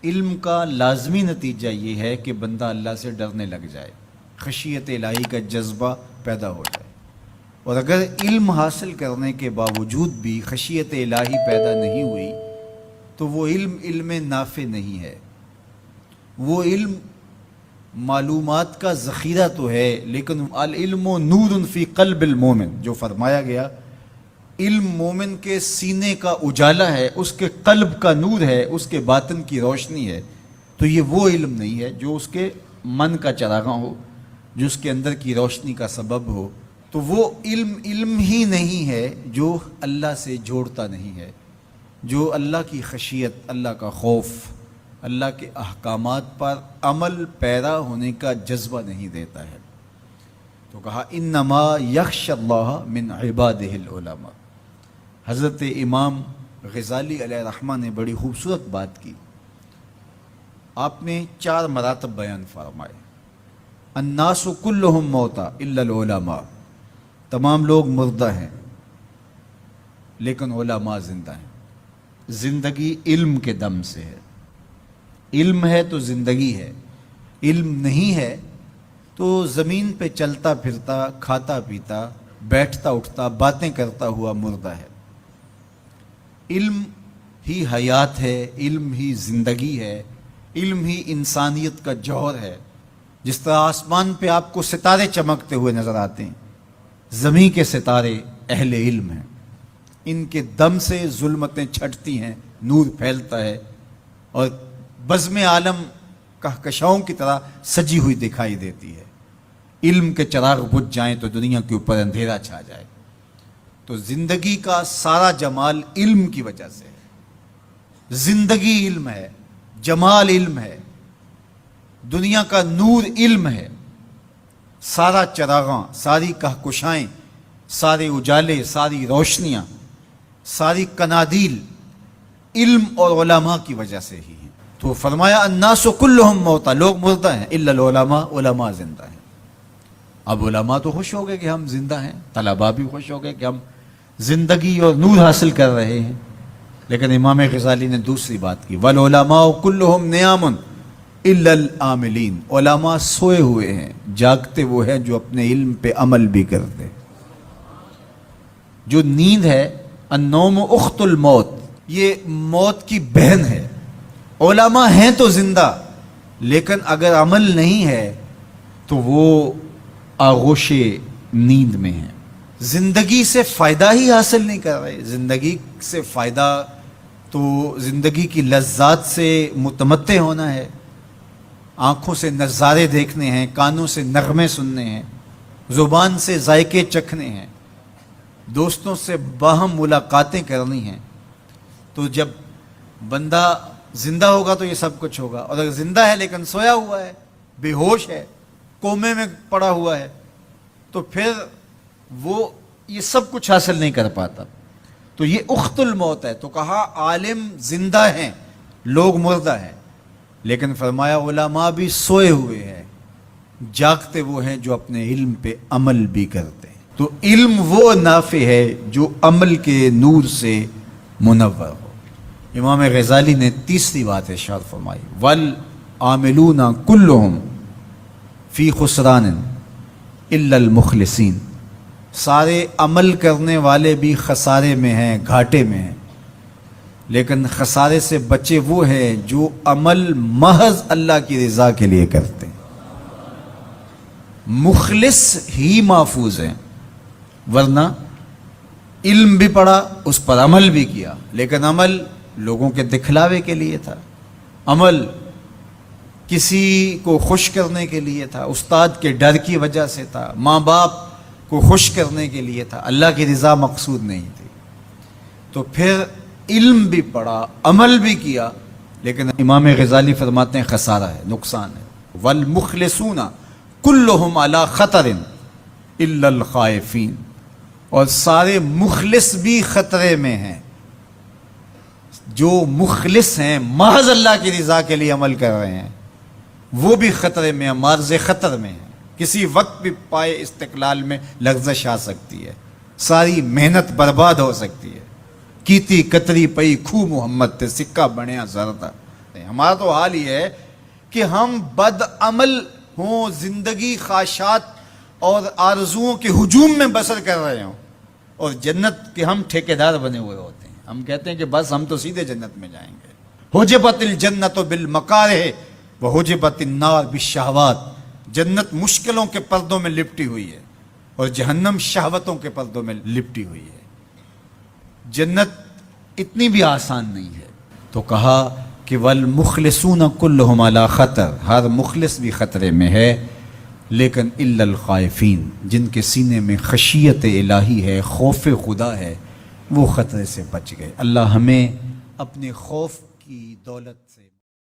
علم کا لازمی نتیجہ یہ ہے کہ بندہ اللہ سے ڈرنے لگ جائے، خشیت الہی کا جذبہ پیدا ہو جائے۔ اور اگر علم حاصل کرنے کے باوجود بھی خشیت الہی پیدا نہیں ہوئی تو وہ علم نافع نہیں ہے۔ وہ علم معلومات کا ذخیرہ تو ہے، لیکن العلم نور فی قلب المومن، جو فرمایا گیا علم مومن کے سینے کا اجالا ہے، اس کے قلب کا نور ہے، اس کے باطن کی روشنی ہے۔ تو یہ وہ علم نہیں ہے جو اس کے من کا چراغاں ہو، جو اس کے اندر کی روشنی کا سبب ہو۔ تو وہ علم ہی نہیں ہے جو اللہ سے جوڑتا نہیں ہے، جو اللہ کی خشیت، اللہ کا خوف، اللہ کے احکامات پر عمل پیرا ہونے کا جذبہ نہیں دیتا ہے۔ تو کہا انما یخش اللہ من عبادہ العلماء۔ حضرت امام غزالی علیہ رحمہ نے بڑی خوبصورت بات کی۔ آپ نے 4 مراتب بیان فرمائے۔ الناس کلہم موتا الا العلماء، تمام لوگ مردہ ہیں لیکن علماء زندہ ہیں۔ زندگی علم کے دم سے ہے، علم ہے تو زندگی ہے، علم نہیں ہے تو زمین پہ چلتا پھرتا، کھاتا پیتا، بیٹھتا اٹھتا، باتیں کرتا ہوا مردہ ہے۔ علم ہی حیات ہے، علم ہی زندگی ہے، علم ہی انسانیت کا جوہر ہے۔ جس طرح آسمان پہ آپ کو ستارے چمکتے ہوئے نظر آتے ہیں، زمین کے ستارے اہل علم ہیں، ان کے دم سے ظلمتیں چھٹتی ہیں، نور پھیلتا ہے اور بزم عالم کہکشاؤں کی طرح سجی ہوئی دکھائی دیتی ہے۔ علم کے چراغ بجھ جائیں تو دنیا کے اوپر اندھیرا چھا جائے۔ تو زندگی کا سارا جمال علم کی وجہ سے ہے۔ زندگی علم ہے، جمال علم ہے، دنیا کا نور علم ہے۔ سارا چراغاں، ساری کہکشائیں، سارے اجالے، ساری روشنیاں، ساری کنادیل علم اور علماء کی وجہ سے ہی ہیں۔ تو فرمایا الناس کلہم موتا، لوگ مردہ ہیں الا العلماء، علماء زندہ ہیں۔ اب علماء تو خوش ہو گئے کہ ہم زندہ ہیں، طلباء بھی خوش ہو گئے کہ ہم زندگی اور نور حاصل کر رہے ہیں۔ لیکن امام غزالی نے دوسری بات کی، والعلماء کلہم نیام الا العاملین، علماء سوئے ہوئے ہیں، جاگتے وہ ہیں جو اپنے علم پہ عمل بھی کرتے۔ جو نیند ہے، النوم اخت الموت، یہ موت کی بہن ہے۔ علماء ہیں تو زندہ، لیکن اگر عمل نہیں ہے تو وہ آغوش نیند میں ہیں، زندگی سے فائدہ ہی حاصل نہیں کر رہے۔ زندگی سے فائدہ تو زندگی کی لذات سے متمتع ہونا ہے، آنکھوں سے نظارے دیکھنے ہیں، کانوں سے نغمے سننے ہیں، زبان سے ذائقے چکھنے ہیں، دوستوں سے باہم ملاقاتیں کرنی ہیں۔ تو جب بندہ زندہ ہوگا تو یہ سب کچھ ہوگا، اور اگر زندہ ہے لیکن سویا ہوا ہے، بے ہوش ہے، کومے میں پڑا ہوا ہے، تو پھر وہ یہ سب کچھ حاصل نہیں کر پاتا۔ تو یہ اخت الموت ہے۔ تو کہا عالم زندہ ہیں، لوگ مردہ ہیں، لیکن فرمایا علماء بھی سوئے ہوئے ہیں، جاگتے وہ ہیں جو اپنے علم پہ عمل بھی کرتے ہیں۔ تو علم وہ نافع ہے جو عمل کے نور سے منور ہو۔ امام غزالی نے تیسری بات ارشاد فرمائی، والعاملون کلہم فی خسران الا المخلصین، سارے عمل کرنے والے بھی خسارے میں ہیں، گھاٹے میں ہیں، لیکن خسارے سے بچے وہ ہیں جو عمل محض اللہ کی رضا کے لیے کرتے ہیں۔ مخلص ہی محفوظ ہیں، ورنہ علم بھی پڑھا، اس پر عمل بھی کیا، لیکن عمل لوگوں کے دکھلاوے کے لیے تھا، عمل کسی کو خوش کرنے کے لیے تھا، استاد کے ڈر کی وجہ سے تھا، ماں باپ کو خوش کرنے کے لیے تھا، اللہ کی رضا مقصود نہیں تھی۔ تو پھر علم بھی پڑھا، عمل بھی کیا، لیکن امام غزالی فرماتے ہیں خسارہ ہے، نقصان ہے۔ والمخلصون کلہم علی خطر الا الخائفین، اور سارے مخلص بھی خطرے میں ہیں۔ جو مخلص ہیں، محض اللہ کی رضا کے لیے عمل کر رہے ہیں، وہ بھی خطرے میں ہیں، معرض خطر میں ہیں۔ کسی وقت بھی پائے استقلال میں لغزش آ سکتی ہے، ساری محنت برباد ہو سکتی ہے۔ کیتی کتری پئی کھو محمد تے سکہ بنیا زردہ، کرتے ہیں. ہمارا تو حال یہ ہے کہ ہم بد عمل ہوں، زندگی خواہشات اور آرزوؤں کے ہجوم میں بسر کر رہے ہوں، اور جنت کے ہم ٹھیکیدار بنے ہوئے ہوتے ہیں. ہم کہتے ہیں کہ بس ہم تو سیدھے جنت میں جائیں گے. حجبت الجنت بالمکارہ وحجبت النار بالشہوات. جنت مشکلوں کے پردوں میں لپٹی ہوئی ہے اور جہنم شہوتوں کے پردوں میں لپٹی ہوئی ہے. جنت اتنی بھی آسان نہیں ہے. تو کہا کہ والمخلصون کلہم علی خطر، ہر مخلص بھی خطرے میں ہے، لیکن الا الخائفین، جن کے سینے میں خشیت الہی ہے، خوف خدا ہے، وہ خطرے سے بچ گئے. اللہ ہمیں اپنے خوف کی دولت سے